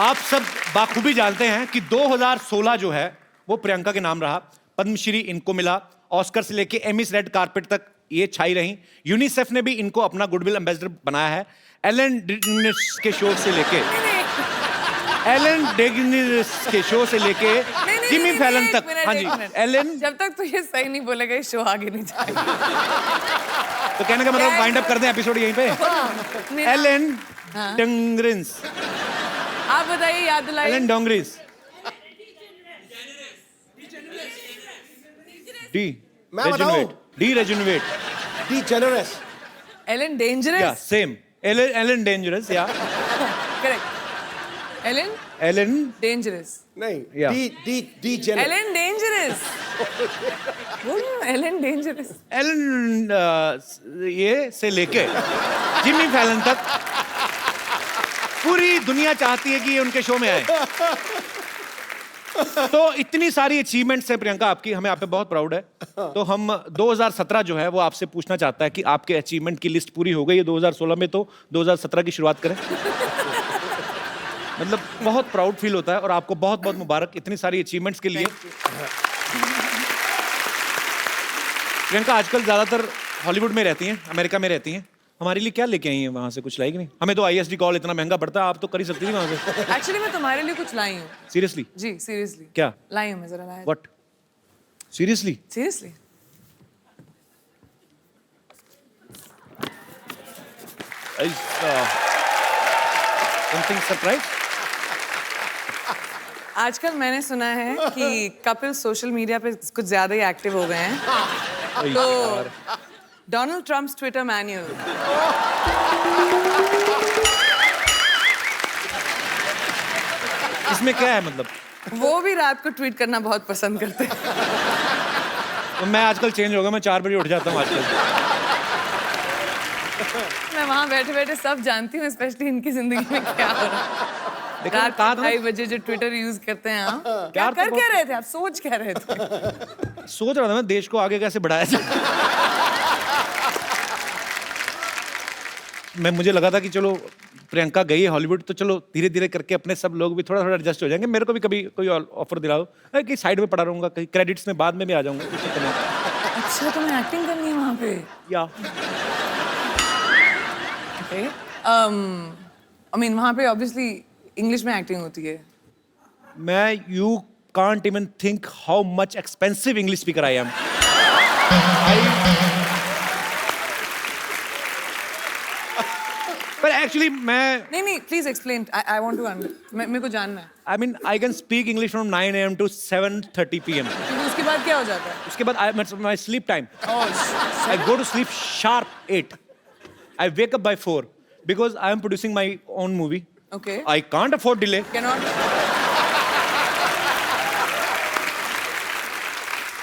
आप सब बाखूबी जानते हैं कि 2016 जो है वो प्रियंका के नाम रहा। पद्मश्री इनको मिला, ऑस्कर से लेके एमिस रेड कारपेट तक ये छाई रही। यूनिसेफ ने भी इनको अपना गुडविल एम्बेसडर बनाया है। एलन डेगेनिस के शो से लेके जिमी फैलन तक। हाँ जी, एलन। जब तक तू ये सही नहीं बोलेगा ये शो आगे नहीं जाएगा। तो कहने का मतलब वाइंड अप कर दें एपिसोड यहीं पे। एलन डेगेनिस। आप बताइए, याद दिलाइए। एलन डेगेनिस। डी रेजुनवेट। De generous. Ellen dangerous. या सेम। Ellen dangerous. या करेक्ट। एलन नहीं, Yeah. De generous. Ellen dangerous. Ellen dangerous. Ellen ये से लेके जिमी फैलन तक पूरी दुनिया चाहती है कि ये उनके शो में आए। तो इतनी सारी अचीवमेंट्स है प्रियंका आपकी, हमें आप पे बहुत प्राउड है। तो हम 2017 जो है वो आपसे पूछना चाहता है कि आपके अचीवमेंट की लिस्ट पूरी हो गई है 2016 में, तो 2017 की शुरुआत करें। मतलब बहुत प्राउड फील होता है और आपको बहुत बहुत मुबारक इतनी सारी अचीवमेंट्स के लिए। प्रियंका आजकल ज्यादातर हॉलीवुड में रहती हैं, अमेरिका में रहती हैं। हमारे लिए क्या लेके आई हैं वहां से? कुछ लाएगी नहीं? हमें तो ISD कॉल इतना महंगा पड़ता है, आप तो कर ही सकती थी वहां से। एक्चुअली मैं तुम्हारे लिए कुछ लाई हूँ। सीरियसली? जी सीरियसली। क्या लाई हूँ मैं? जरा लाया। What? Seriously? Seriously. Something surprise? आजकल मैंने सुना है कि कपिल सोशल मीडिया पे कुछ ज्यादा ही एक्टिव हो गए हैं। तो डोनाल्ड ट्रम्प्स ट्विटर मैन्यूअल। इसमें क्या है मतलब? वो भी रात को ट्वीट करना बहुत पसंद करते हैं। तो मैं आजकल चेंज हो गया, मैं 4 बजे उठ जाता हूँ आजकल। मैं वहां बैठे बैठे सब जानती हूँ, स्पेशली इनकी जिंदगी में क्या हो रहा है। रात को 2:30 बजे जो ट्विटर यूज करते हैं आप, क्या कर क्या रहे थे आप? सोच क्या रहे थे? सोच रहा था मैं देश को आगे कैसे बढ़ाया जाए। मुझे लगा था कि चलो प्रियंका गई है हॉलीवुड, तो चलो धीरे धीरे करके अपने सब लोग भी थोड़ा थोड़ा एडजस्ट हो जाएंगे। मेरे को भी कभी कोई ऑफर दिलाओ कि साइड में पड़ा रहूंगा, कहीं क्रेडिट्स में बाद में भी आ जाऊंगा। अच्छा, तो मैं एक्टिंग करनी है वहां पे? या आई मीन वहां पे ऑब्वियसली इंग्लिश में एक्टिंग होती है। You can't even think how much expensive English speaker I am. पर एक्चुअली मैं नहीं please explain. I want to मेरे को जानना है। I mean I can speak English from 9 AM to 7:30 PM। उसके बाद क्या हो जाता है? उसके बाद my sleep time, I go to sleep sharp 8। I wake up by 4 because I am producing my own movie. Okay. I can't afford delay. Cannot.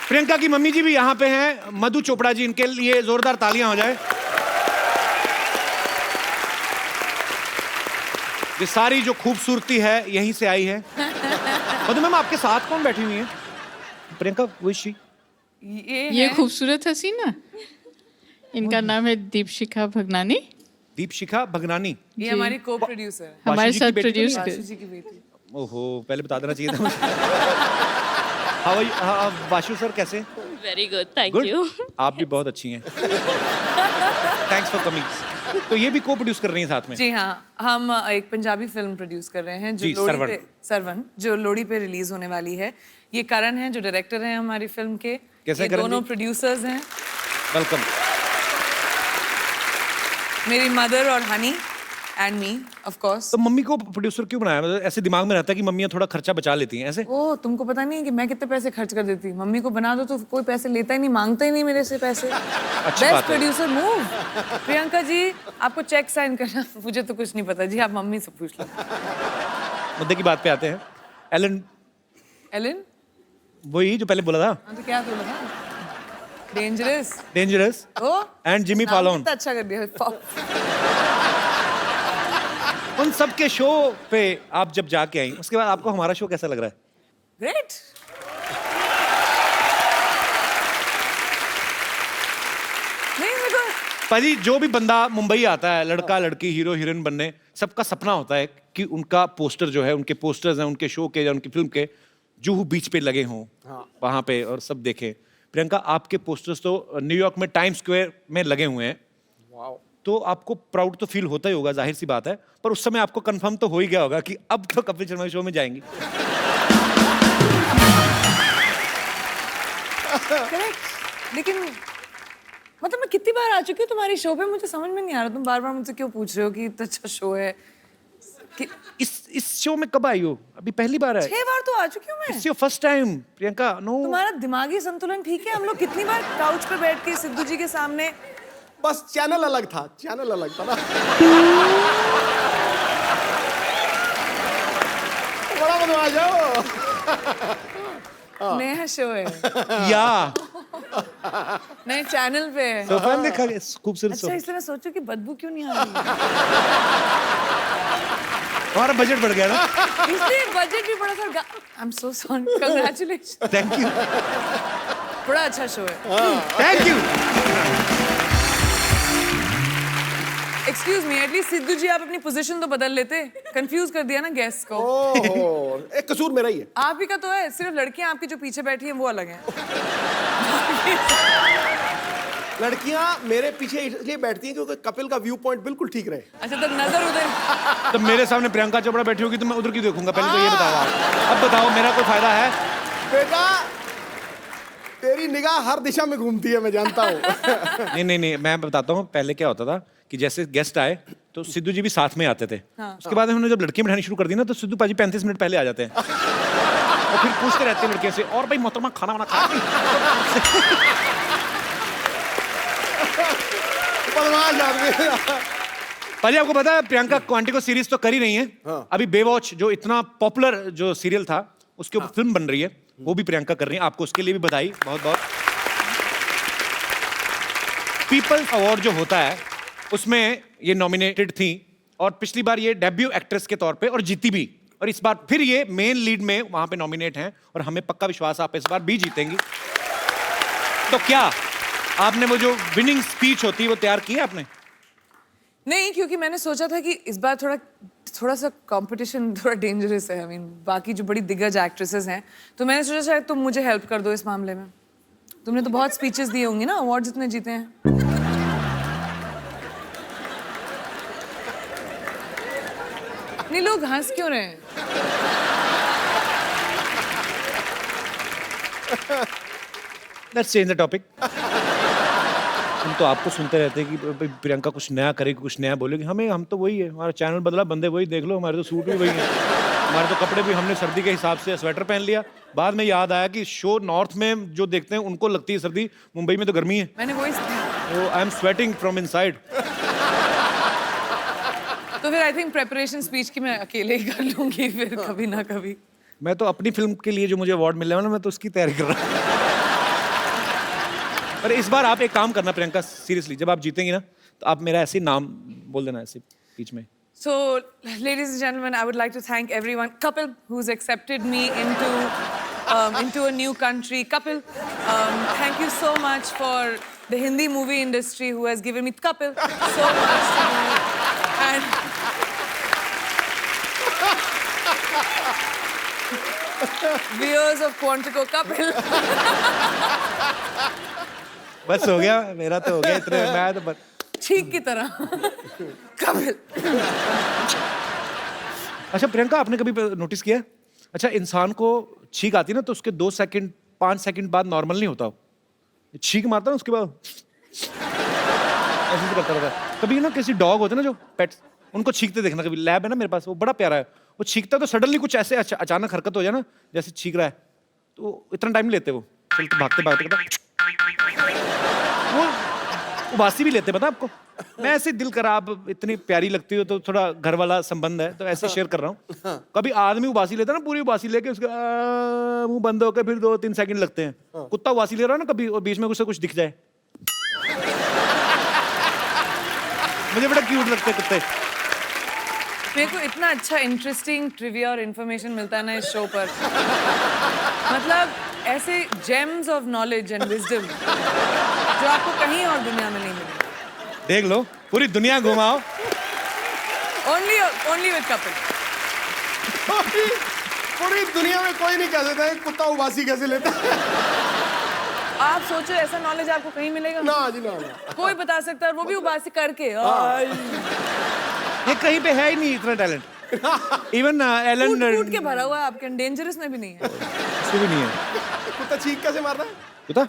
Priyanka की mummy जी भी यहाँ पे हैं, मधु चोपड़ा जी, इनके लिए जोरदार तालियां हो जाए। ये सारी जो खूबसूरती है यहीं से आई है। मधु मैम, आपके साथ कौन बैठी हुई है? प्रियंका, वो शी? ये खूबसूरत हसीना, इनका नाम है दीपशिखा भगनानी। दीपशिखा भगनानी, ये हमारी को प्रोड्यूसर है, हमारे साथ बेटी प्रोड्यूस वाशु कर। जी की बेटी। ओहो, पहले बता देना चाहिए था मुझे। वाशु सर कैसे? Very good, thank good. You. आप भी बहुत अच्छी हैं। Thanks for coming. तो ये भी को प्रोड्यूस कर रही हैं साथ में? जी हाँ, हम एक पंजाबी फिल्म प्रोड्यूस कर रहे हैं जो जी, सरवन जो लोहड़ी पे रिलीज होने वाली है। ये करण है जो डायरेक्टर हैं हमारी फिल्म के। कैसे ये करण दोनों जी? प्रोड्यूसर्स हैं। वेलकम। मेरी मदर और honey and me of course. तो मम्मी को प्रोड्यूसर क्यों बनाया? मतलब ऐसे दिमाग में रहता है कि मम्मियाँ थोड़ा खर्चा बचा लेती हैं ऐसे? ओ, तुमको पता नहीं है कि मैं कितने पैसे खर्च कर देती हूँ? मम्मी को बना दो तो कोई पैसे लेता ही नहीं, मांगता ही नहीं मेरे से पैसे। Best producer move. Priyanka ji, आपको चेक साइन करना, मुझे तो कुछ नहीं पता जी, आप मम्मी से पूछ लो। मुद्दे की बात पे आते हैं। एलन वही जो पहले बोला था। हाँ, तो क्या बोला था? Dangerous and Jimmy Fallon. अच्छा कर दिया। उन सब के शो पे आप जब जाके आई, उसके बाद आपको हमारा शो कैसा लग रहा है? ग्रेट। नहीं, मेरे को पाजी जो भी बंदा मुंबई आता है, लड़का लड़की हीरो हीरोइन बनने, सबका सपना होता है कि उनका पोस्टर जो है, उनके पोस्टर्स हैं उनके शो के या उनकी फिल्म के, जुहू बीच पे लगे हों वहां पे और सब देखें। प्रियंका, आपके पोस्टर्स तो न्यूयॉर्क में टाइम स्क्वायर में लगे हुए हैं। तो आपको प्राउड तो फील होता ही होगा, जाहिर सी बात है, पर उस समय आपको कंफर्म तो हो ही गया होगा कि अब तो कपिल शर्मा शो में जाएंगी। करेक्ट, लेकिन मतलब मैं कितनी बार आ चुकी हूँ तुम्हारी शो पे, मुझे समझ में नहीं आ रहा तुम बार बार मुझसे क्यों पूछ रहे हो कि इतना अच्छा शो है कि... इस शो में कब आई हो? अभी पहली बार है? 6 बार तो आ चुकी हूँ मैं। It's your first time Priyanka. No, तुम्हारा दिमागी संतुलन ठीक है? हम लोग कितनी बार काउच पर बैठ के सिद्धू जी के सामने, बस चैनल अलग था, चैनल अलग था ना। बड़ा बदमाश हो। नया शो है, या नए चैनल पे है। सोफा में देखा खूबसूरत अच्छा, सोफा। इसलिए मैं सोचू कि बदबू क्यों नहीं आ रही। हमारा बजट बढ़ गया ना। इसलिए बजट भी बड़ा था। I am so sorry, congratulation. Thank you, बड़ा अच्छा शो है। Thank you. Excuse me, at least Sidhu ji आप अपनी पोजीशन तो बदल लेते। कंफ्यूज कर दिया ना गेस्ट को। ओहो, एक कसूर मेरा ही है। आप ही का तो है, सिर्फ लड़कियां आपकी जो पीछे बैठी हैं वो अलग हैं। लड़कियां मेरे पीछे इसलिए बैठती हैं क्योंकि कपिल का व्यू पॉइंट बिल्कुल ठीक रहे। अच्छा, तो नजर उधर। तो मेरे सामने प्रियंका चोपड़ा बैठी होगी तो मैं उधर क्यों देखूंगा? पहले तो ये बताओ आप। अब बताओ, मेरा कोई फायदा है? बेटा, तेरी निगाह हर दिशा में घूमती है, मैं जानता हूँ। नहीं, मैं बताता हूँ। पहले क्या होता था कि जैसे गेस्ट आए तो सिद्धू जी भी साथ में आते थे। उसके बाद उन्होंने जब लड़कियां बिठानी शुरू कर दी ना, तो सिद्धू पाजी 35 मिनट पहले आ जाते हैं और फिर पूछते रहते हैं लड़कियों से, और भाई मोहतरमा खाना वाना खा? बदमाश आदमी। पाजी, आपको पता है प्रियंका क्वांटिको सीरीज तो कर ही रही है। अभी बेवॉच जो इतना पॉपुलर जो सीरियल था, उसके ऊपर फिल्म बन रही है, वो भी प्रियंका कर रही है। आपको उसके लिए भी बधाई, बहुत बहुत। पीपल्स अवार्ड जो होता है उसमें ये नॉमिनेटेड थी और पिछली बार ये डेब्यू एक्ट्रेस के तौर पे और जीती भी, और इस बार फिर ये मेन लीड में वहां पे नॉमिनेट हैं और हमें पक्का विश्वास आप इस बार भी जीतेंगी। तो क्या आपने वो जो विनिंग स्पीच होती है वो तैयार की है आपने? नहीं, क्योंकि मैंने सोचा था कि इस बार थोड़ा सा कंपटीशन थोड़ा डेंजरस है। आई मीन, बाकी जो बड़ी दिग्गज एक्ट्रेसेस हैं, तो मैंने सोचा शायद तुम मुझे हेल्प कर दो इस मामले में। तुमने तो बहुत स्पीचेस दिए होंगे ना, अवार्ड जितने जीते हैं। नहीं, लोग हंस क्यों रहे हैं? Let's change the topic. हम तो आपको सुनते रहते हैं कि प्रियंका कुछ नया करेगी, कुछ नया बोलेगी। हम तो वही है, हमारा चैनल बदला, बंदे वही, देख लो हमारे तो सूट भी वही है, हमारे तो कपड़े भी हमने सर्दी के हिसाब से स्वेटर पहन लिया। बाद में याद आया कि शो नॉर्थ में जो देखते हैं उनको लगती है सर्दी, मुंबई में तो गर्मी है। मैंने वही। I am sweating from inside. तो फिर आई थिंक प्रेपरेशन स्पीच की मैं अकेले ही कर लूंगी फिर कभी ना कभी। मैं तो अपनी फिल्म के लिए जो मुझे अवार्ड मिल रहा है ना, मैं तो उसकी तैयारी कर रहा हूँ। पर इस बार आप एक काम करना प्रियंका, सीरियसली, जब आप जीतेंगी ना तो आप मेरा ऐसे नाम बोल देना ऐसे बीच में। So, ladies and gentlemen, I would like to thank everyone. Kapil, who's accepted me into a new country. Kapil, thank you so much for the Hindi movie industry who has given me Kapil so much to do. And viewers of Quantico, Kapil. बस हो गया, मेरा तो हो गया इतने, मैं तो बस ठीक की तरह कपिल। अच्छा प्रियंका, आपने कभी नोटिस किया, अच्छा इंसान को छींक आती है ना तो उसके 2 सेकंड 5 सेकंड बाद नॉर्मल नहीं होता, छींक मारता ना उसके बाद ऐसे करता रहता है। कभी ना किसी डॉग होते ना जो पेट्स, उनको छींकते देखना, कभी लैब है ना मेरे पास, वो बड़ा प्यारा है, वो छींकता तो सडनली कुछ ऐसे अचानक हरकत हो जाए ना, जैसे छींक रहा है तो इतना टाइम लेते वो, चलते भागते भागते वो उबासी भी लेते, पता आपको। मैं ऐसे दिल करा, आप इतनी प्यारी लगती हो तो थोड़ा घर वाला संबंध है तो ऐसे शेयर कर रहा हूँ। कभी आदमी उबासी लेता ना, पूरी उबासी लेके उसका मुंह बंद होकर फिर 2-3 सेकंड लगते हैं। कुत्ता उबासी ले रहा है ना कभी और बीच में कुछ से कुछ दिख जाए, मुझे बड़ा क्यूट लगते हैं कुत्ते। मेरे को इतना अच्छा इंटरेस्टिंग ट्रिविया और इन्फॉर्मेशन मिलता है ना इस शो पर, मतलब ऐसे James of knowledge and wisdom जो आपको कहीं और दुनिया में नहीं मिलेंगे। देख लो, पूरी दुनिया घुमाओ। Only with couple. पूरी दुनिया में कोई नहीं कह सकता है कुत्ता उबासी कैसे लेता है। आप सोचो ऐसा नॉलेज आपको कहीं मिलेगा? ना जी ना। कोई बता सकता है, वो भी उबासी करके। ये कहीं पे है ही नहीं इतना टैलेंट। इवन एलन कूट के भरा हुआ है आपके, डेंजरस में भी नहीं है। उसको भी नहीं है। कुत्ता चीख कैसे मारता है? कुत्ता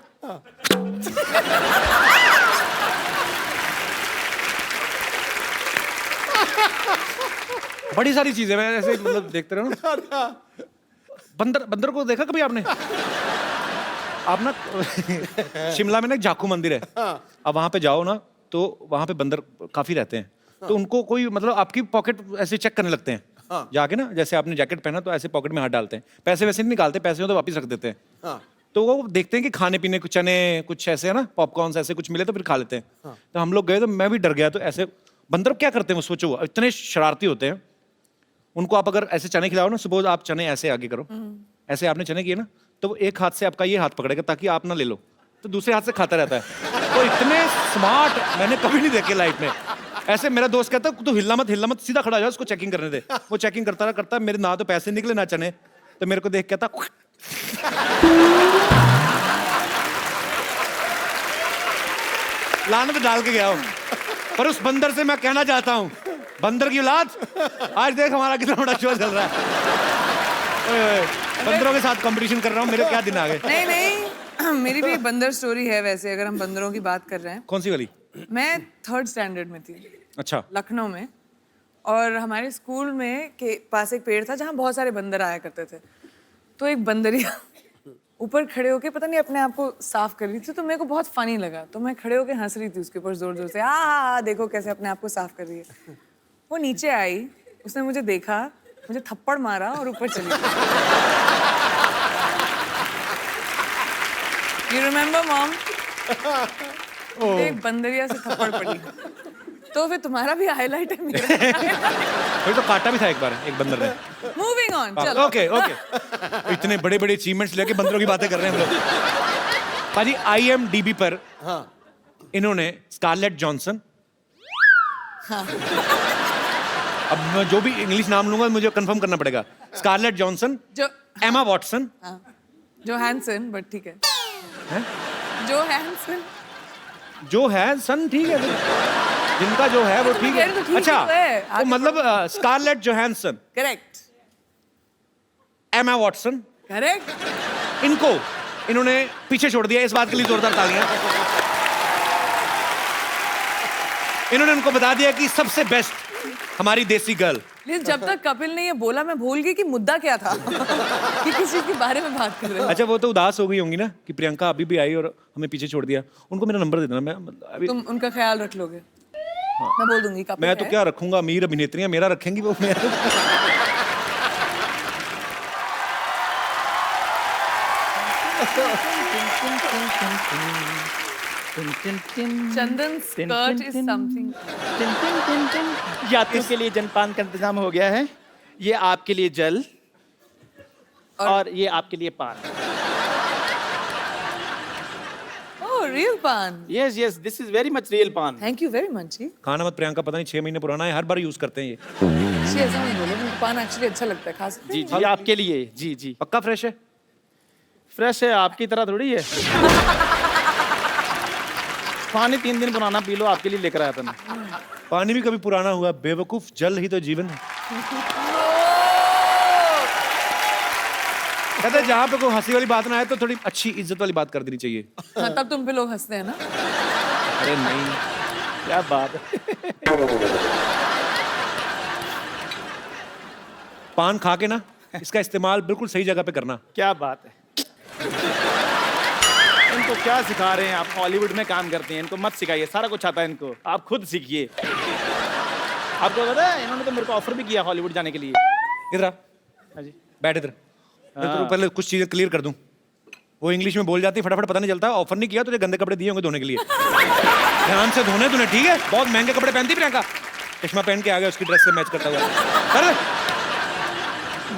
बड़ी सारी चीजें मैं ऐसे मतलब देखते रहो ना। बंदर बंदर को देखा कभी आपने? आप ना शिमला में ना एक जाखू मंदिर है, अब वहां पे जाओ ना तो वहां पे बंदर काफी रहते हैं। तो उनको कोई मतलब आपकी पॉकेट ऐसे चेक करने लगते हैं जाके ना, जैसे आपने जैकेट पहना तो ऐसे पॉकेट में हाथ डालते हैं, पैसे वैसे नहीं निकालते, पैसे हो तो वापस रख देते हैं। तो वो देखते हैं कि खाने पीने कुछ चने कुछ ऐसे है ना, पॉपकॉर्न ऐसे कुछ मिले तो फिर खा लेते हैं। तो हम लोग गए तो मैं भी डर गया। तो ऐसे बंदर क्या करते हैं वो सोचो, इतने शरारती होते हैं। उनको आप अगर ऐसे चने खिलाओ ना, सपोज आप चने ऐसे आगे करो, ऐसे आपने चने किए ना, तो वो एक हाथ से आपका ये हाथ पकड़ेगा ताकि आप ना ले लो, तो दूसरे हाथ से खाता रहता है। तो इतने स्मार्ट मैंने कभी नहीं देखे लाइफ में। ऐसे मेरा दोस्त कहता तू हिलना मत, सीधा खड़ा हो जा, उसको चेकिंग करने दे। वो चेकिंग करता मेरे ना तो पैसे निकले ना चने, तो मेरे को देख कहता लानत डाल के गया हूं। पर उस बंदर से मैं कहना चाहता हूं, बंदर की औलाद, आज देख हमारा कितना बड़ा शो चल रहा है। ओए, बंदरों के साथ कंपटीशन कर रहा हूं, मेरे क्या दिन आ गए। नहीं मेरी भी एक बंदर स्टोरी है वैसे, अगर हम बंदरों की बात कर रहे हैं। कौन सी वाली? मैं 3rd स्टैंडर्ड में थी। अच्छा। लखनऊ में, और हमारे स्कूल में के पास एक पेड़ था जहाँ बहुत सारे बंदर आया करते थे। तो एक बंदरिया ऊपर खड़े होके पता नहीं अपने आप को साफ कर रही थी, तो मेरे को बहुत फनी लगा, तो मैं खड़े होके हंस रही थी उसके ऊपर जोर जोर से, देखो कैसे अपने आप को साफ कर रही है। वो नीचे आई, उसने मुझे देखा, मुझे थप्पड़ मारा और ऊपर चली गई। You remember mom? एक बंदरिया से थप्पड़ पड़ी। तो फिर तुम्हारा भी हाईलाइट है मेरा। फिर तो काटा भी था एक बार एक बंदर ने। मूविंग ऑन, चलो। ओके इतने बड़े बड़े अचीवमेंट्स लेके बंदरों की बातें कर रहे हैं हम लोग। पाजी IMDb पर इन्होंने स्कारलेट जॉनसन, अब मैं जो भी इंग्लिश नाम लूंगा मुझे कंफर्म करना पड़ेगा। Scarlett Johansson, Emma Watson, Johansson, but ठीक है। जोहानसन, जो है सन, ठीक है, जिनका जो है वो ठीक है। अच्छा, वो मतलब Scarlett Johansson, correct, Emma Watson, correct, इनको इन्होंने पीछे छोड़ दिया। इस बात के लिए जोरदार तालियां। इन्होंने उनको बता दिया कि सबसे बेस्ट हमारी देसी गर्ल। लेकिन जब तक कपिल ने ये बोला मैं भूल गई कि मुद्दा क्या था। कि किस चीज के बारे में बात कर रहे हैं। अच्छा, वो तो उदास हो गई होंगी ना कि प्रियंका अभी भी आई और हमें पीछे छोड़ दिया। उनको मेरा नंबर दे देना, मैं अभी तुम उनका ख्याल रख लोगे। मैं बोल दूंगी कपिल मैं तो क्या रखूंगा, अमीर अभिनेत्रियां मेरा रखेंगी वो। मैं चंदन स्कर्ट इज समथिंग। यात्रियों के लिए जलपान का इंतजाम हो गया है। ये आपके लिए जल और ये आपके लिए पान। ओह, रियल पान। Yes yes, this is very much real पान। थैंक यू वेरी मच जी। खाना मत प्रियंका, पता नहीं 6 महीने पुराना है, हर बार यूज करते हैं ये। जी ऐसा नहीं बोलो, मुझे पान एक्चुअली अच्छा लगता है, खा सकते जी हैं? जी, आपके लिए। जी जी, पक्का फ्रेश है? फ्रेश है, आपकी तरह थोड़ी है। पानी 3 दिन पुराना पी लो, आपके लिए लेकर आया था मैं। पानी भी कभी पुराना हुआ बेवकूफ, जल ही तो जीवन है। कहते हैं जहाँ पे कोई हंसी वाली बात ना आए तो थोड़ी अच्छी इज्जत वाली बात कर देनी चाहिए। हाँ, तब तुम पे लोग हंसते हैं ना। अरे नहीं, क्या बात है। पान खा के ना इसका इस्तेमाल बिल्कुल सही जगह पे करना। क्या बात है। इनको क्या सिखा रहे हैं आप? हॉलीवुड में काम करते हैं, इनको मत सिखाइए, सारा कुछ आता है इनको, आप खुद सीखिए। आपको पता है इन्होंने तो मेरे को ऑफर भी किया हॉलीवुड जाने के लिए। इधर आ, हाँ जी। बैठ इधर। मैं तो पहले कुछ चीजें क्लियर कर दूं। वो इंग्लिश में बोल जाती, फटाफट पता नहीं चलता। ऑफर नहीं किया, तुझे गंदे कपड़े दिए होंगे धोने के लिए। ध्यान से धोने तूने, ठीक है? बहुत महंगे कपड़े पहनती प्रियंका। चश्मा पहन के आ गया उसकी ड्रेस से मैच करता हुआ। अरे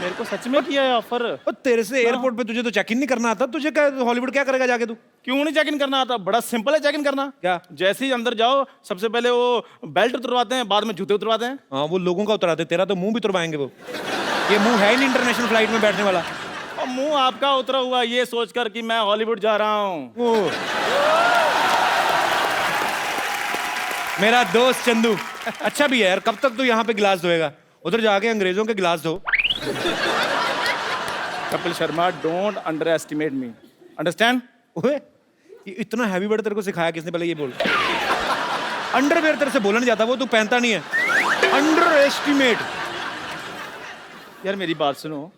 मेरे को सच में किया है ऑफर। और तेरे से एयरपोर्ट पे तुझे तो चेक इन नहीं करना आता, तुझे क्या हॉलीवुड क्या करेगा जाके तू? क्यों नहीं चेक इन करना आता? बड़ा सिंपल है चेक इन करना। क्या? जैसे ही अंदर जाओ सबसे पहले वो बेल्ट उतरवाते हैं, बाद में जूते उतरवाते हैं। हाँ, वो लोगों का उतराते, तेरा तो मुंह भी उतरवाएंगे वो। ये मुंह है ही नहीं इंटरनेशनल फ्लाइट में बैठने वाला। और मुंह आपका उतरा हुआ ये सोचकर कि मैं हॉलीवुड जा रहा हूँ। मेरा दोस्त चंदू अच्छा भी है यार। कब तक तू यहाँ पे गिलास धोएगा? उधर जाके अंग्रेजों के गिलास धो। Kapil Sharma, don't under estimate me, understand? ओए, ये इतना हैवी वर्ड तेरे को सिखाया किसने? पहले ये बोल। अंडरवेयर तेरे से बोला नहीं जाता, वो तू पहनता नहीं है। Under estimate. यार मेरी बात सुनो,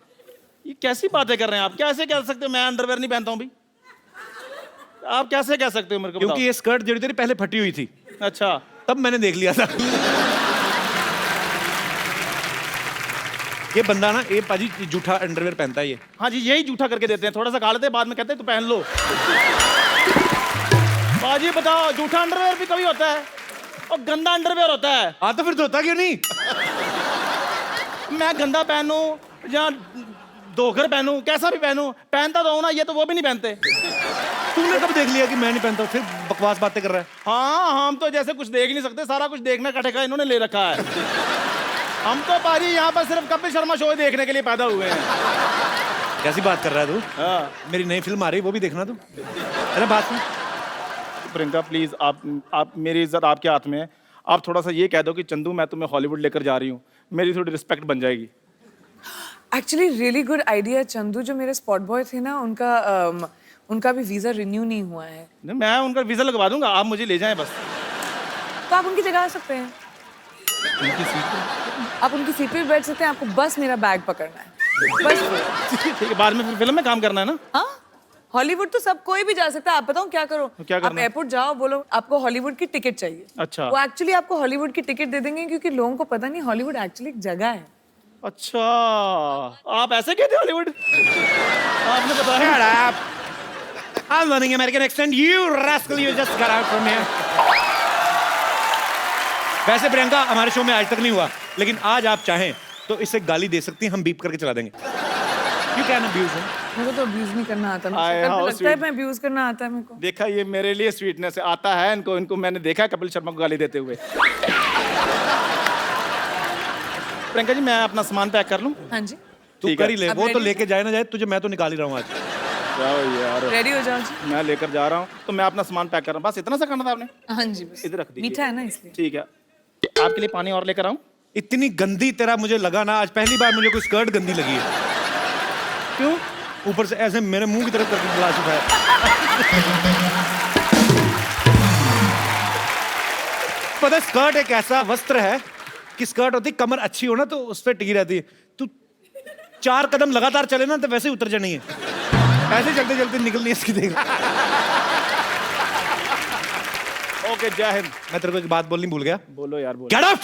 ये कैसी बातें कर रहे हैं आप? कैसे कह सकते हो मैं अंडरवेयर नहीं पहनता हूँ भी? आप कैसे कह सकते हो मेरे को? क्योंकि ये स्कर्ट जो तेरी पहले फटी हुई थी, अच्छा, तब मैंने देख लिया था। ये बंदा ना, ये पाजी जूठा अंडरवेयर पहनता है ये। हाँ जी, यही जूठा करके देते हैं, थोड़ा सा खा लेते हैं, बाद में कहते हैं तू पहन लो। बाजी बताओ, जूठा अंडरवेयर भी कभी होता है और गंदा अंडरवेयर होता है। हाँ तो फिर धोता क्यों नहीं? मैं गंदा पहनूं या धोकर पहनूं, कैसा भी पहनूं, पहनता तो हूं ना, ये तो वो भी नहीं पहनते। तूने कब देख लिया कि मैं नहीं पहनता? फिर बकवास बातें कर रहा है। हाँ, हम तो जैसे कुछ देख ही नहीं सकते, सारा कुछ देखना का ठेका इन्होंने ले रखा है। हम तो पाजी यहाँ पर सिर्फ कपिल शर्मा शो देखने के लिए पैदा हुए हैं। कैसी बात कर रहा है तू? हाँ। मेरी नई फिल्म आ रही है, वो भी देखना तू। अरे बात सुन। प्रियंका प्लीज, आप मेरी इज्जत आपके हाथ में है। आप थोड़ा सा ये कह दो कि चंदू मैं तुम्हें हॉलीवुड लेकर जा रही हूँ, मेरी थोड़ी रिस्पेक्ट बन जाएगी। Actually really good idea. Chandu जो मेरे स्पॉट बॉय थे ना, उनका भी वीजा रिन्यू नहीं हुआ है। मैं उनका वीजा लगवा दूंगा, आप मुझे ले जाएं बस। तो आप उनकी जगह आ सकते हैं। आप उनकी सीट पे बैठ सकते हैं, आपको बस मेरा बैग पकड़ना है बस। ठीक है, बाद में फिर फिल्म में काम करना है ना? हाँ, हॉलीवुड तो सब कोई भी जा सकता है। आप बताओ क्या करो? क्या करना? आप एयरपोर्ट जाओ, बोलो आपको हॉलीवुड की टिकट चाहिए। अच्छा। वो एक्चुअली आपको हॉलीवुड की टिकट दे देंगे, क्योंकि लोगों को पता नहीं हॉलीवुड एक्चुअली एक जगह है। अच्छा, आप ऐसे कहते हॉलीवुड? आपने बताया। Shut up. I'm learning American accent. You rascal, you just got out from here. वैसे प्रियंका हमारे शो में आज तक नहीं हुआ, लेकिन आज आप चाहें तो इसे गाली दे सकती हैं, हम बीप करके चला देंगे। You can abuse him. मेरे को तो अब्यूज नहीं करना आता। आए, मुझे how लगता है sweet. मैं अब्यूज करना आता है मेरे को। देखा, ये मेरे लिए स्वीटनेस आता है इनको मैंने देखा है कपिल शर्मा को गाली देते हुए। प्रियंका जी, मैं अपना सामान पैक कर लूं? हाँ जी, तू ठीक कर है। ही ले, अब वो तो ready? लेके जाए ना जाए, तुझे मैं तो निकाल ही रहा हूँ आज। जाओ यार, रेडी हो जाओ जी। मैं लेकर जा रहा हूँ, तो मैं अपना सामान पैक कर रहा हूँ। बस इतना सा करना था आपने? हाँ जी, बस इधर रख दीजिए। मीठा है ना इसलिए। ठीक है, आपके लिए पानी और लेकर आऊं? इतनी गंदी तेरा मुझे लगा ना, आज पहली बार मुझे कोई स्कर्ट गंदी लगी है। क्यों? ऊपर से ऐसे मेरे मुंह की तरफ करके गिलास उठाया। पता है, स्कर्ट एक ऐसा वस्त्र है कि स्कर्ट होती, कमर अच्छी हो ना तो उस पर टिकी रहती है। तू 4 कदम लगातार चले ना तो वैसे ही उतर जानी है। ऐसे चलते चलते निकलनी है इसकी, देख। ओके, जय हिंद। मैं तेरे को एक बात बोलनी भूल गया। बोलो यार, बोलो। Get out.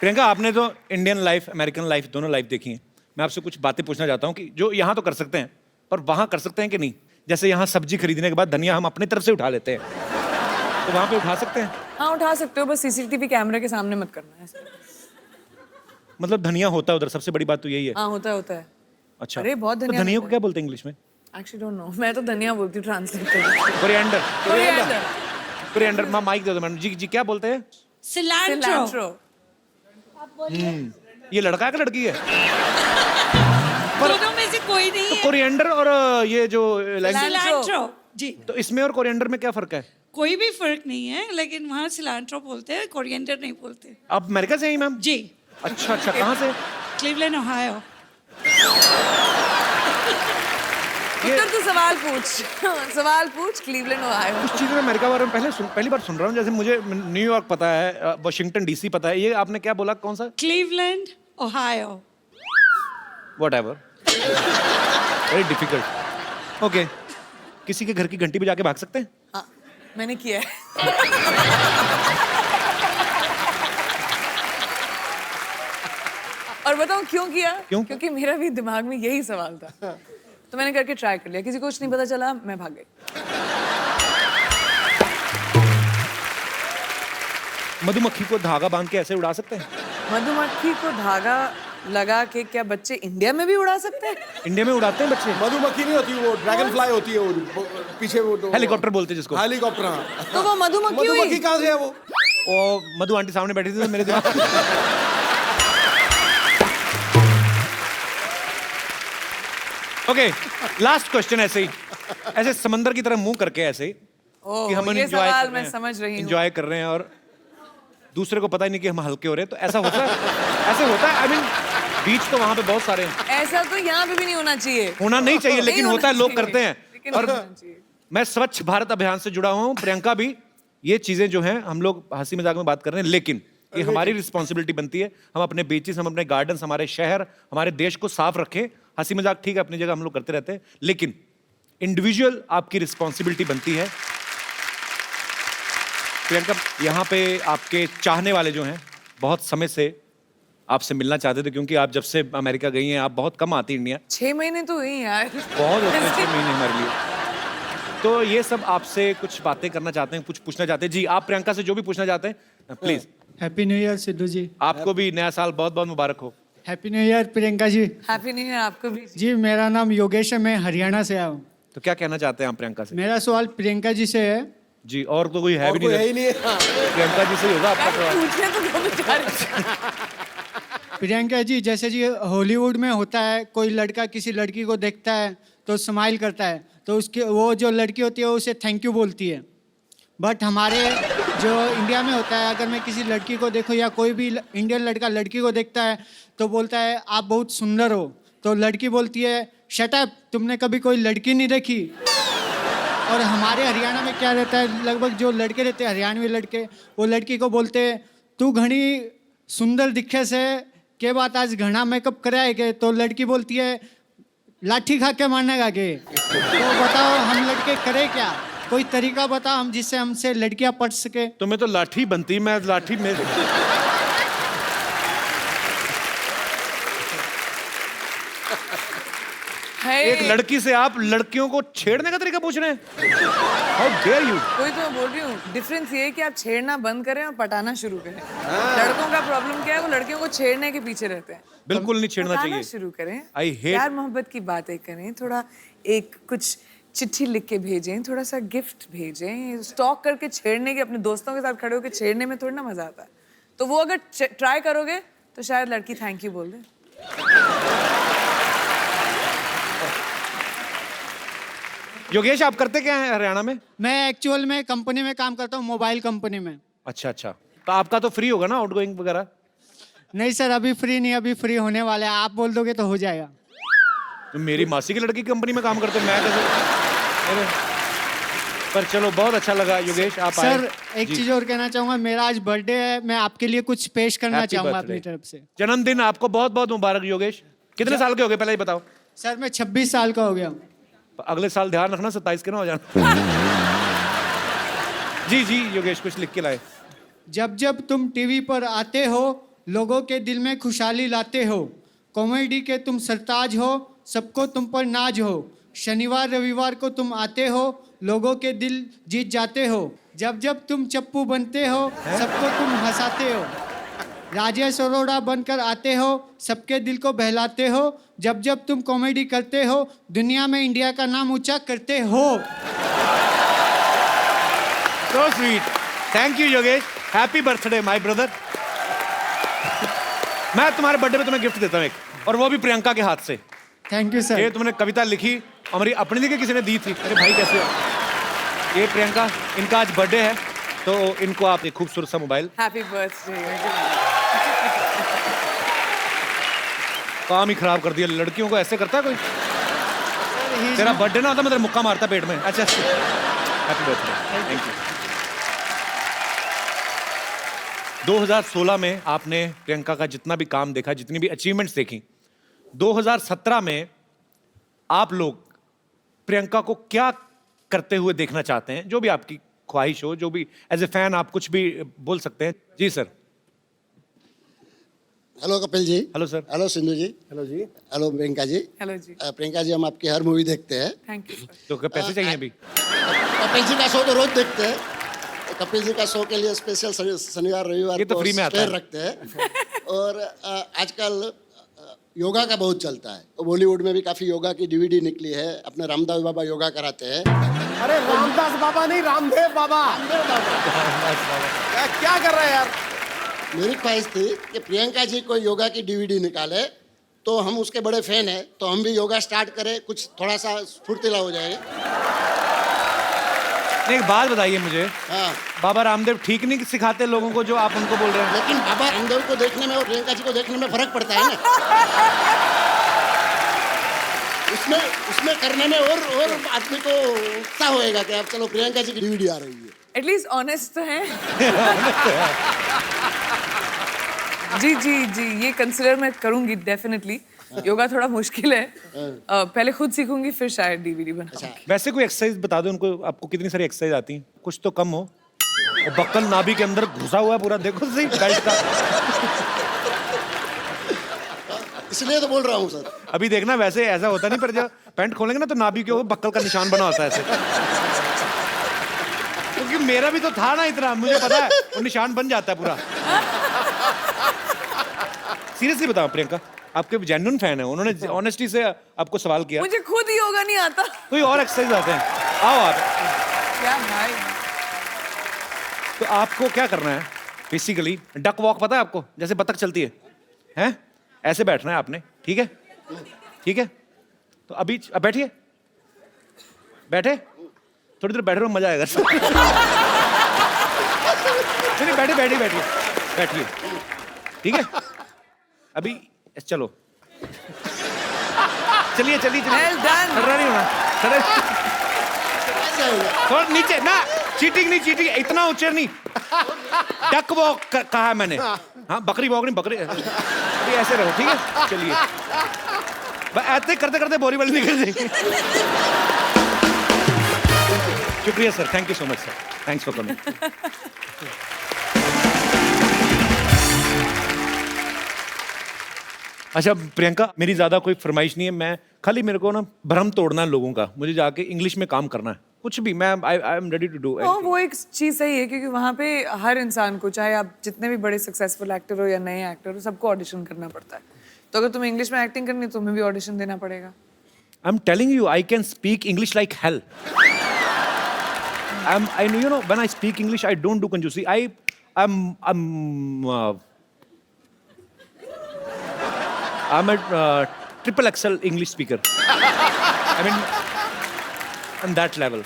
प्रियंका, आपने तो इंडियन लाइफ, अमेरिकन लाइफ, दोनों लाइफ देखी है। मैं आपसे कुछ बातें पूछना चाहता हूँ कि जो यहाँ तो कर सकते हैं, पर वहाँ कर सकते हैं कि नहीं? जैसे यहाँ सब्जी खरीदने के बाद धनिया हम अपनी तरफ से उठा लेते हैं, तो वहाँ पे उठा सकते हैं? हाँ, उठा सकते हो, बस सीसीटीवी कैमरे के सामने मत करना है। मतलब धनिया होता है उधर, सबसे बड़ी बात तो यही है। हाँ, होता है, होता है। अच्छा, अरे, बहुत तो धनिया धनिया को होता क्या बोलते हैं इंग्लिश में? एक्चुअली डोंट नो, मैं तो धनिया बोलती हूँ ट्रांसलेट करके। कोरिएंडर। कोरिएंडर। कोरिएंडर। माइक दे दो मैडम जी। जी क्या बोलते हैं? सिलैंट्रो। ये लड़का है कि लड़की है? दोनों में से कोई नहीं है। कोरिएंडर और ये जो सिलैंट्रो जी, तो इसमें और कोरिएंडर में क्या फर्क है? कोई भी फर्क नहीं है, लेकिन वहाँ सिलैंट्रो बोलते हैं, कोरिएंडर नहीं बोलते। आप अमेरिका से हैं मैम? जी, अच्छा अच्छा, कहाँ से? Cleveland, Ohio. उत्तर तू सवाल पूछ। सवाल पूछ, क्लीवलैंड, ओहायो। कुछ चीज़ें अमेरिका बारे में पहली बार सुन रहा हूँ। जैसे मुझे न्यूयॉर्क पता है, वाशिंगटन डीसी पता है, ये आपने क्या बोला, कौन सा? Cleveland, Ohio. Whatever, very difficult. Okay, किसी के घर की घंटी बजा के भाग सकते हैं? हाँ, मैंने किया है। और बताऊं क्यों किया? क्यों? क्योंकि मेरा भी दिमाग में यही सवाल था, तो मैंने करके ट्राई कर लिया। किसी को कुछ नहीं पता चला, मैं भाग गई। मधुमक्खी को धागा बांध के ऐसे उड़ा सकते हैं? मधुमक्खी को धागा लगा के क्या बच्चे इंडिया में भी उड़ा सकते हैं? इंडिया में उड़ाते हैं बच्चे? मधुमक्खी नहीं होती, वो ड्रैगन फ्लाई होती है, वो पीछे वो तो हेलीकॉप्टर बोलते हैं जिसको। हेलीकॉप्टर। हाँ। तो वो मधुमक्खी हुई? मधुमक्खी कहाँ से है वो? ओ मधु आंटी सामने बैठी थी तो मेरे दिमाग में ओके, लास्ट क्वेश्चन ऐसे ही, ऐसे समंदर की तरह मुंह करके ऐसे ही कि हम ये एंजॉय सवाल मैं समझ रही हूँ। एंजॉय कर रहे हैं और दूसरे को पता ही नहीं कि हम हल्के हो रहे हैं, तो ऐसा होता है? ऐसे होता है? आई मीन बीच तो वहां पे बहुत सारे हैं। ऐसा तो यहाँ पे भी नहीं होना चाहिए। होना नहीं चाहिए, लेकिन नहीं होता है, होना लोग चाहिए, करते हैं। लेकिन और होना चाहिए। मैं स्वच्छ भारत अभियान से जुड़ा हुआ हूँ, प्रियंका भी। ये चीजें जो हैं हम लोग हंसी मजाक में बात कर रहे हैं, लेकिन ये हमारी रिस्पॉन्सिबिलिटी बनती है। हम अपने बीचेस, हम अपने गार्डन्स, हमारे शहर, हमारे देश को साफ रखें। हंसी मजाक ठीक है, अपनी जगह हम लोग करते रहते हैं, लेकिन इंडिविजुअल आपकी रिस्पॉन्सिबिलिटी बनती है। प्रियंका, यहाँ पे आपके चाहने वाले जो हैं बहुत समय से आपसे मिलना चाहते थे, क्योंकि आप जब से अमेरिका गई हैं आप बहुत कम आती इंडिया। 6 महीने तो हुई यार। बहुत होते हैं 6 महीने हमारे लिए। तो ये सब आपसे कुछ बातें करना चाहते हैं, कुछ पूछना चाहते हैं। जी, आप प्रियंका से जो भी पूछना चाहते हैं please. Happy new year Sidhu ji. आपको भी नया साल बहुत बहुत मुबारक हो। Happy new year Priyanka ji. Happy new year आपको भी। जी मेरा नाम योगेश है, मैं हरियाणा से आया हूँ। तो क्या कहना चाहते हैं आप प्रियंका से? मेरा सवाल प्रियंका जी से है। जी, और तो कोई है भी कोई है नहीं, ही नहीं है। हाँ। प्रियंका जी से ही होगा आपका सवाल। पूछने तो दो बेचारे। प्रियंका जी, जैसे जी हॉलीवुड में होता है, कोई लड़का किसी लड़की को देखता है तो स्माइल करता है, तो उसकी वो जो लड़की होती है उसे थैंक यू बोलती है। बट हमारे जो इंडिया में होता है, अगर मैं किसी लड़की को देखूं या कोई भी इंडियन लड़का लड़की को देखता है तो बोलता है आप बहुत सुंदर हो, तो लड़की बोलती है शट अप, तुमने कभी कोई लड़की नहीं देखी। और हमारे हरियाणा में क्या रहता है, लगभग जो लड़के रहते हैं हरियाणवी लड़के, वो लड़की को बोलते हैं तू घनी सुंदर दिखे से के बात आज घना मेकअप कराएगे, तो लड़की बोलती है लाठी खा के मारने गे। तो बताओ हम लड़के करें क्या? कोई तरीका बताओ हम जिससे हमसे लड़कियां पढ़ सके। तो मैं तो लाठी बनती, मैं लाठी में एक लड़की से आप लड़कियों को छेड़ने का तरीका पूछ रहे हैं? How dare you. कोई तो मैं बोल रही हूँ, डिफरेंस ये है कि आप छेड़ना बंद करें और पटाना शुरू करें। लड़कों का प्रॉब्लम क्या है, वो लड़कियों को छेड़ने के पीछे रहते हैं। बिल्कुल नहीं छेड़ना पटाना चाहिए। शुरू करें, I hate- प्यार मोहब्बत की बातें करें, थोड़ा एक कुछ चिट्ठी लिख के भेजें, थोड़ा सा गिफ्ट भेजें। स्टॉक करके छेड़ने के, अपने दोस्तों के साथ खड़े होकर छेड़ने में थोड़ा ना मजा आता है। तो वो अगर ट्राई करोगे तो शायद लड़की थैंक यू बोल दे। योगेश, आप करते क्या हैं हरियाणा में? मैं एक्चुअल में कंपनी में काम करता हूँ, मोबाइल कंपनी में। अच्छा अच्छा, तो आपका तो फ्री होगा ना आउटगोइंग वगैरह? नहीं सर, अभी फ्री नहीं, अभी फ्री होने वाला है, आप बोल दोगे तो हो जाएगा। तो मेरी मासी की लड़की की कंपनी में काम करते हैं, मैं कैसे? पर चलो, बहुत अच्छा लगा योगेश आप आए। सर एक चीज और कहना चाहूंगा, मेरा आज बर्थडे है, मैं आपके लिए कुछ पेश करना Happy चाहूंगा birthday। अपनी तरफ से। जन्मदिन आपको बहुत बहुत मुबारक योगेश। कितने साल के हो गए पहले ही बताओ? सर मैं 26 साल का हो गया हूँ। अगले साल ध्यान रखना 27 के ना हो जाना। जी जी योगेश, कुछ लिख के लाए। जब जब तुम टीवी पर आते हो, लोगों के दिल में खुशहाली लाते हो। कॉमेडी के तुम सरताज हो, सबको तुम पर नाज हो। शनिवार रविवार को तुम आते हो, लोगों के दिल जीत जाते हो। जब जब तुम चप्पू बनते हो, सबको तुम हंसाते हो। राजेश अरोड़ा बनकर आते हो, सबके दिल को बहलाते हो। जब जब तुम कॉमेडी करते हो, दुनिया में इंडिया का नाम ऊंचा करते हो। So sweet, thank you Yogesh. Happy birthday my brother. मैं तुम्हारे बर्थडे पे तुम्हें गिफ्ट देता हूँ एक, और वो भी प्रियंका के हाथ से। थैंक यू ये सर। तुमने कविता लिखी, हमारी अपनी लिखी, किसी ने दी थी। अरे भाई कैसे हो? ये प्रियंका, इनका आज बर्थडे है, तो इनको आप एक खूबसूरत सा मोबाइल। Happy birthday. काम ही खराब कर दिया, लड़कियों को ऐसे करता है कोई? तेरा बर्थडे ना होता मैं तेरा मुक्का मारता पेट में। अच्छा, हैप्पी बर्थडे, थैंक यू। 2016 में आपने प्रियंका का जितना भी काम देखा, जितनी भी अचीवमेंट्स देखी, 2017 में आप लोग प्रियंका को क्या करते हुए देखना चाहते हैं? जो भी आपकी ख्वाहिश हो, जो भी एज ए फैन आप कुछ भी बोल सकते हैं। जी sir. Hello Kapil ji. Hello sir. Hello Sindhu ji. Hello जी। हेलो प्रियंका जी। हेलो जी। प्रियंका जी, हम आपकी हर मूवी देखते हैं। Thank you. तो क्या पैसे चाहिए अभी? कपिल जी का शो तो रोज देखते हैं। कपिल जी का शो के लिए स्पेशल शनिवार रविवार ये तो को फ्री में आता स्पेयर है। रखते हैं। और आजकल योगा का बहुत चलता है। बॉलीवुड में भी काफी योगा की डीवीडी निकली है। अपने रामदास बाबा योगा कराते हैं। अरे रामदास बाबा नहीं, रामदेव बाबा। क्या कर रहा है यार? मेरी ख्वाहिश थी कि प्रियंका जी कोई योगा की डीवीडी निकाले, तो हम उसके बड़े फैन हैं, तो हम भी योगा स्टार्ट करें, कुछ थोड़ा सा फुर्तीला हो जाएगा। एक बात बताइए मुझे, हाँ, बाबा रामदेव ठीक नहीं सिखाते लोगों को जो आप उनको बोल रहे हैं? लेकिन बाबा रामदेव को देखने में और प्रियंका जी को देखने में फर्क पड़ता है ना। उसमें करने में और आदमी को उत्साह होएगा कि अब चलो प्रियंका जी की डीवीडी आ रही है। एटलीस्ट ऑनेस्ट तो है। जी जी जी, ये कंसिडर मैं करूंगी डेफिनेटली। योगा थोड़ा मुश्किल है, पहले खुद सीखूंगी फिर शायद डीवीडी बनाऊंगी। वैसे कोई एक्सरसाइज बता दो उनको, आपको कितनी सारी एक्सरसाइज आती हैं? कुछ तो कम हो। और बक्कल नाभि के अंदर घुसा हुआ है पूरा, देखो सही बेल्ट का। इसलिए तो बोल रहा हूँ सर। अभी देखना, वैसे ऐसा होता नहीं, पर जब पैंट खोलेंगे ना तो नाभि के ऊपर बक्कल का निशान बना होता है ऐसे। क्योंकि मेरा भी तो था ना इतना, मुझे पता है वो निशान बन जाता है पूरा। सीरियसली बताओ प्रियंका, आपके जेन्युइन फैन है, उन्होंने ऑनेस्टी से आपको सवाल किया। मुझे खुद ही योगा नहीं आता। कोई और एक्सरसाइज आते हैं? आओ आप। क्या भाई? तो आपको क्या करना है बेसिकली? डक वॉक पता है आपको, जैसे बतख चलती है, हैं? ऐसे बैठना है आपने, ठीक है? ठीक है, तो अभी अब बैठिए, बैठे, थोड़ी देर बैठे रहो, मजा आएगा। नहीं, बैठिए बैठिए बैठिए बैठिए, ठीक है? अभी चलो, चलिए चलिए चलिए। Well done. खड़ा नहीं होना, खड़े कैसे होगा? थोड़ा नीचे ना, चीटिंग नहीं, चीटिंग इतना ऊंचे नहीं। डक वॉक कहा है मैंने, हाँ बकरी वॉक नहीं, बकरी। अभी ऐसे रहो, ठीक है? चलिए, ऐसे करते करते बोरी वाली निकल जाएगी। शुक्रिया sir, thank you so much sir, thanks for coming. अच्छा प्रियंका, मेरी ज्यादा कोई फरमाइश नहीं है, मैं खाली मेरे को ना भ्रम तोड़ना है लोगों का, मुझे जाके इंग्लिश में काम करना है, कुछ भी। मैं I am ready to do. वो एक चीज सही है, क्योंकि वहाँ पे हर इंसान को, चाहे आप जितने भी बड़े सक्सेसफुल एक्टर हो या नए एक्टर हो, सबको ऑडिशन करना पड़ता है। तो अगर तुम्हें इंग्लिश में एक्टिंग करनी है तो तुम्हें भी ऑडिशन देना पड़ेगा। आई am telling you, I can speak English like hell. I know, you know, when I speak English, I don't do conjusi. I'm a triple XL English speaker. I mean, on that level.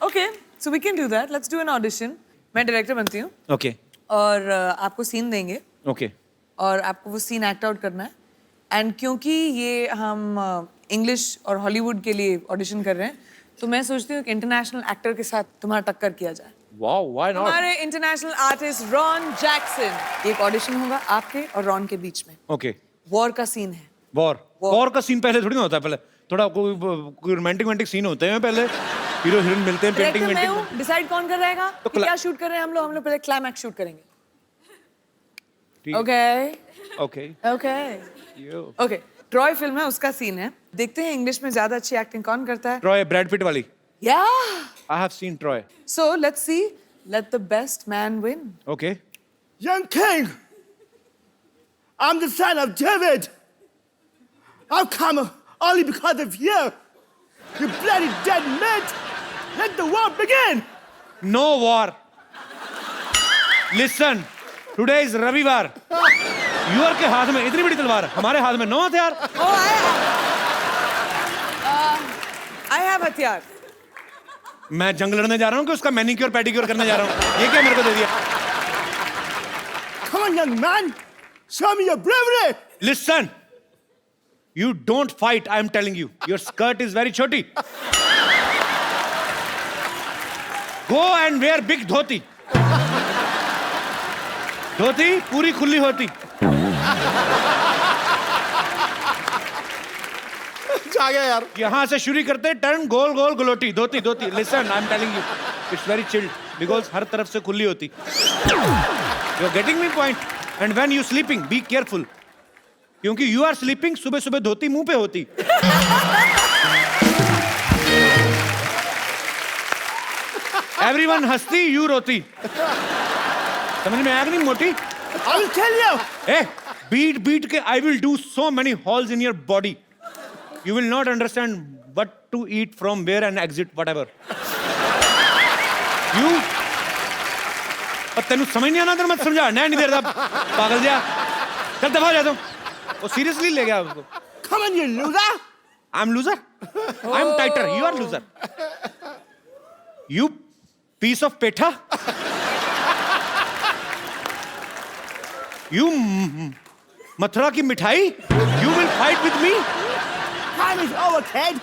Okay, so we can do that. Let's do an audition. मैं director बनती हूँ Okay, और आपको scene देंगे okay. और आपको वो scene act out करना है। एंड क्योंकि ये हम इंग्लिश और हॉलीवुड के लिए ऑडिशन कर रहे हैं, तो मैं सोचती हूँ कि इंटरनेशनल एक्टर के साथ तुम्हारा टक्कर किया जाए। Wow, why not? हमारे इंटरनेशनल आर्टिस्ट रॉन जैक्सन। एक ऑडिशन होगा आपके और रॉन के बीच में। Okay. वॉर का सीन है। वॉर का सीन पहले थोड़ी ना होता है, पहले थोड़ा कोई रोमांटिक सीन होते हैं, पहले हीरो हीरोइन मिलते हैं, पेंटिंग मैं वेंटिंग। हूँ, डिसाइड कौन कर रहेगा तो कि क्या शूट कर रहे हैं हम लोग पहले क्लाइमैक्स शूट करेंगे। ठीक। Okay Okay. Okay Yo. Okay, Troy film है, उसका सीन है। देखते हैं इंग्लिश में ज्यादा अच्छी एक्टिंग कौन करता है। Troy, Brad Pitt वाली। या I have seen Troy. So let's see, let the best man win. Okay. Young king, I'm the son of David. I've come only because of you. You bloody dead meat. Let the war begin. No war. Listen, today is रविवार। Your के हाथ में इतनी बड़ी तलवार, हमारे हाथ में 9 हथियार। आई हैव हथियार। मैं जंग लड़ने जा रहा हूँ कि उसका मैनिक्योर पेडिक्योर करने जा रहा हूँ? ये क्या मेरे को दे दिया? Come on, young man. Show me your bravery. Listen, you don't fight. I am telling you. Your skirt is very choti. Go and wear big dhoti. धोती पूरी खुली होती। आ गया यार। यहाँ से शुरू करते टर्न गोल गोल गलोटी, धोती धोती। Listen, I am telling you, it's very chilled because हर तरफ से खुली होती। You are getting me point? And when you sleeping be careful, क्योंकि यू आर स्लीपिंग, सुबह सुबह धोती मुंह पे होती। एवरीवन हंसती, यू रोती। समझ में आया कि नहीं मोटी? I will tell you. ए, बीट के I will do so many holes in your body. You will not understand what to eat from where and exit whatever. You और तेनू समझ नहीं आना तेरे मत समझा नहीं देर दा पागल जा चल दफा हो जा तुम वो सीरियसली ले गया उसको Come on, you loser. I'm loser I'm tighter you are loser you piece of petha you Mathura की मिठाई you will fight with me Time is over, kid.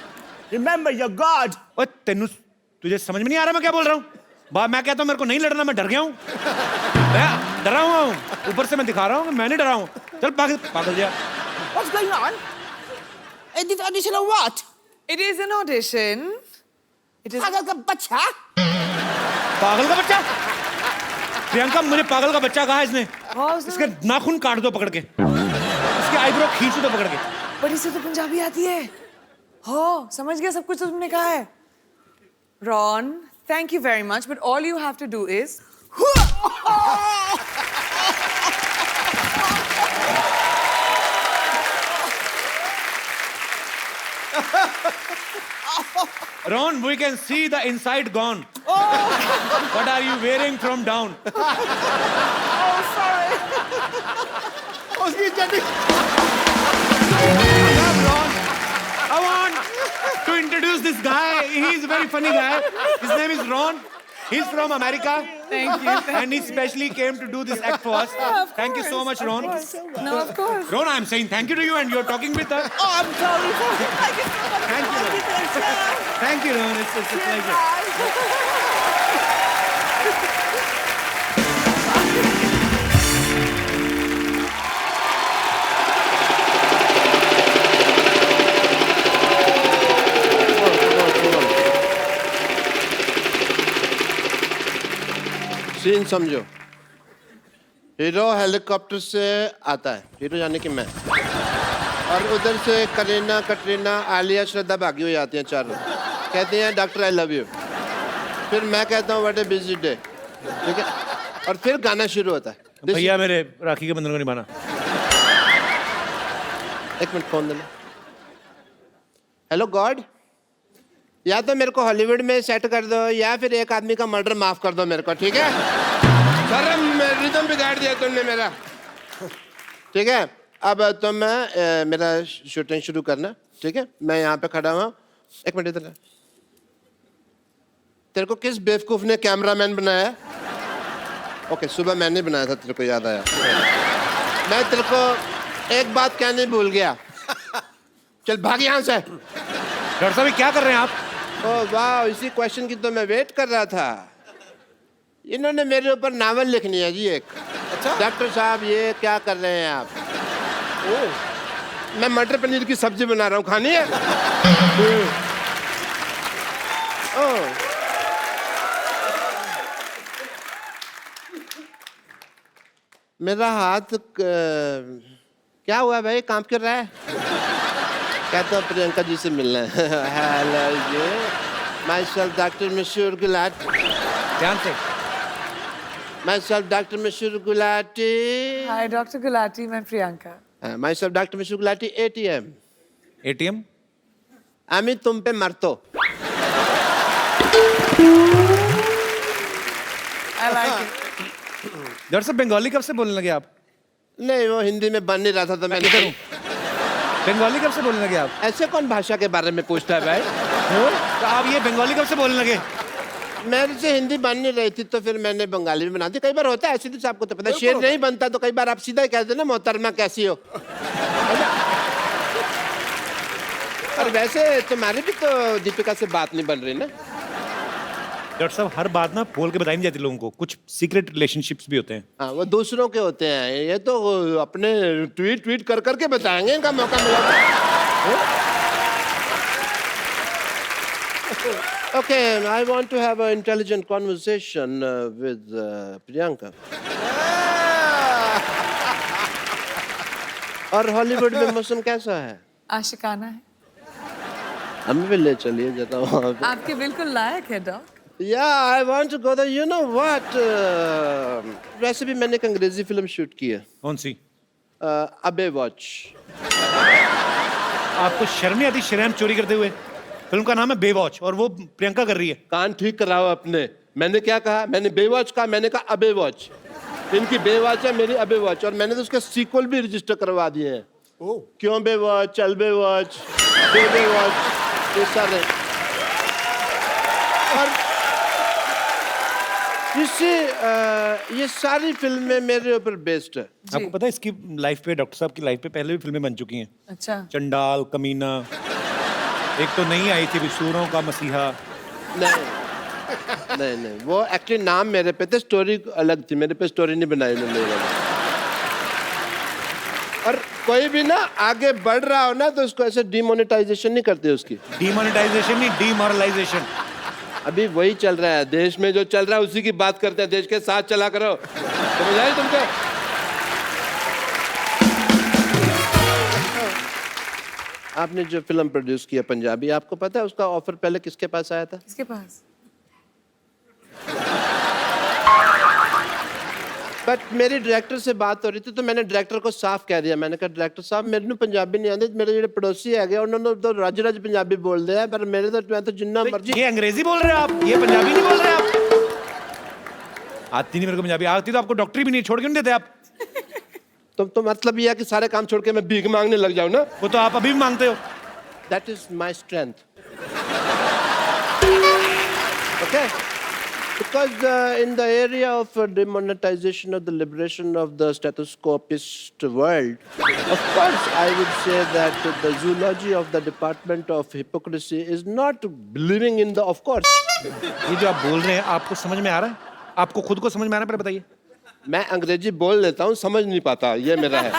Remember your God. ओए तेनू तुझे समझ में नहीं आ रहा मैं क्या बोल रहा हूँ मैं कहता हूँ मेरे को नहीं लड़ना मैं डर गया हूँ मैं डरा हुआ हूँ ऊपर से मैं दिखा रहा हूँ कि मैं नहीं डरा हूँ चल पागल पागल जा What's going on? Is this audition or what? It is an audition. It is. पागल का बच्चा? पागल का बच्चा प्रियंका मुझे पागल का बच्चा कहा इसने हाँ, उसने- इसके नाखून काट दो पकड़ के इसके आईब्रो खींच दो पकड़ के पर इसे तो पंजाबी आती है। हो समझ गया सब कुछ तो तुमने कहा है। Ron, thank you very much, but all you have to do is Ron, we can see the inside gone. What are you wearing from down? उसकी जल्दी I want to introduce this guy. He's a very funny guy. His name is Ron. He's from America. Thank you. And he specially came to do this act for us. Thank you so much, Ron. No, of course. Ron, I'm saying thank you to you and you're talking with her. Oh, I'm sorry. Thank you so much. Thank you, Ron. Thank you, Ron. It's a pleasure. Scene समझो hero helicopter से आता है hero यानी कि मैं और उधर से करीना कटरीना आलिया श्रद्धा भागी हुई आती हैं चारों कहती हैं डॉक्टर आई लव यू फिर मैं कहता हूँ व्हाट ए बिजी डे ठीक है और फिर गाना शुरू होता है भैया मेरे राखी के बंधन को निभाना एक मिनट फोन देना हेलो गॉड या तो मेरे को हॉलीवुड में सेट कर दो या फिर एक आदमी का मर्डर माफ कर दो मेरे को ठीक है सर रिदम बिगाड़ दिया तुमने मेरा ठीक है अब तुम मेरा शूटिंग शुरू करना ठीक है मैं यहाँ पे खड़ा हुआ एक मिनट इधर तेरे को किस बेवकूफ ने कैमरामैन बनाया ओके सुबह मैंने बनाया था तेरे को याद आया मैं तेरे को एक बात कहने भूल गया चल भाग यहाँ से डॉक्टर साहब क्या कर रहे हैं आप ओह वाह इसी क्वेश्चन की तो मैं वेट कर रहा था इन्होंने मेरे ऊपर नावल लिखनी है जी एक अच्छा डॉक्टर साहब ये क्या कर रहे हैं आप ओह मैं मटर पनीर की सब्जी बना रहा हूँ खानी है ओह मेरा हाथ क्या हुआ भाई काम कर रहा है कहता हूँ प्रियंका जी से मिलना है हेलो जी myself doctor Mashoor Gulati ध्यान से my self doctor Mashoor Gulati Hi, Dr. Gulati. मैं Priyanka. My self doctor Mashoor Gulati ATM ATM আমি तुम पे मरतो I like it. डॉक्टर साहब बंगाली कब से बोलने लगे आप नहीं वो हिंदी में बन नहीं रहा था तो मैं करूं बंगाली कब से बोलने लगे आप ऐसे कौन भाषा के बारे में पूछता है भाई तो आप ये बंगाली कब से बोलने लगे मेरे से हिंदी बन नहीं रही थी तो फिर मैंने बंगाली में बना दी कई बार होता है ऐसे तो आपको तो पता है शेर नहीं बनता तो कई बार आप सीधा ही कहते ना मोहतरमा कैसी हो और वैसे तुम्हारी भी तो दीपिका से बात नहीं बन रही ना डॉक्टर साहब हर बात ना बोल के बताई नहीं जाती लोगों को कुछ सीक्रेट रिलेशनशिप्स भी होते हैं हाँ वो दूसरों के होते हैं ये तो अपने ट्वीट कर करके बताएंगे इनका मौका मिला okay I want to have a intelligent conversation with Priyanka और हॉलीवुड में मौसम कैसा है आशिकाना है। हमें भी ले चलिए जरा वहाँ पे आपके बिल्कुल लायक है dock. Yeah, I want to go there. You know what? वैसे भी मैंने एक अंग्रेजी फिल्म शूट की है. कौन सी? अबे वॉच. आपको शर्म नहीं आती शरेआम चोरी करते हुए? फिल्म का नाम है बेवॉच और वो प्रियंका कर रही है. कान ठीक कराओ अपने. मैंने क्या कहा? मैंने बेवॉच कहा, मैंने कहा अबे वॉच. इनकी बेवॉच है, मेरी अबे वॉच, और मैंने तो उसके सीक्वल भी रजिस्टर करवा दिए हैं. क्यों बेवॉच, चल बेवॉच, बेवॉच, ये सारे. और ये सारी फिल्में मेरे ऊपर बेस्ड है. आपको पता है इसकी लाइफ पे, डॉक्टर साहब की लाइफ पे पहले भी फिल्में बन चुकी हैं. अच्छा. चंडाल, कमीना, एक तो नहीं आई थी सूरों का मसीहा. नहीं, वो एक्चुअली नाम मेरे पे थे, स्टोरी अलग थी. मेरे पे स्टोरी नहीं बनाई उन्होंने. और कोई भी ना आगे बढ़ रहा हो ना तो उसको ऐसे डिमोनेटाइजेशन नहीं करते उसकी. डिमोनेटाइजेशन नहीं, डीमोरलाइजेशन. अभी वही चल रहा है देश में, जो चल रहा है उसी की बात करते हैं. देश के साथ चला करो. समझ आई तुमको? आपने जो फिल्म प्रोड्यूस किया पंजाबी, आपको पता है उसका ऑफर पहले किसके पास आया था? किसके पास? बट मेरी डायरेक्टर से बात हो रही थी तो मैंने डायरेक्टर को साफ कह दिया. मैंने कहा डायरेक्टर साहब मेरे को पंजाबी नहीं आती. मेरे जो पड़ोसी है उन्होंने तो रज रज पंजाबी बोल दिया, पर मेरे तो मैं तो जिन्ना मर्जी. ये अंग्रेजी बोल रहे हो आप, ये पंजाबी नहीं बोल रहे आप. आती नहीं मेरे को पंजाबी. आती तो आपको डॉक्टरी भी नहीं, छोड़ क्यों नहीं देते आप? तो मतलब ये है कि सारे काम छोड़ के मैं भीख मांगने लग जाऊं ना. वो तो आप अभी भी मांगते हो. That is my strength. Okay. Because in the area of demonetization of the liberation of the stethoscopist world, of course, I would say that the zoology of the department of hypocrisy is not believing in the, of course. ये जो आप बोल रहे हैं आपको समझ में आ रहा है? आपको खुद को समझ में आ रहा है? पर बताइए. मैं अंग्रेजी बोल लेता हूँ, समझ नहीं पाता, ये मेरा है.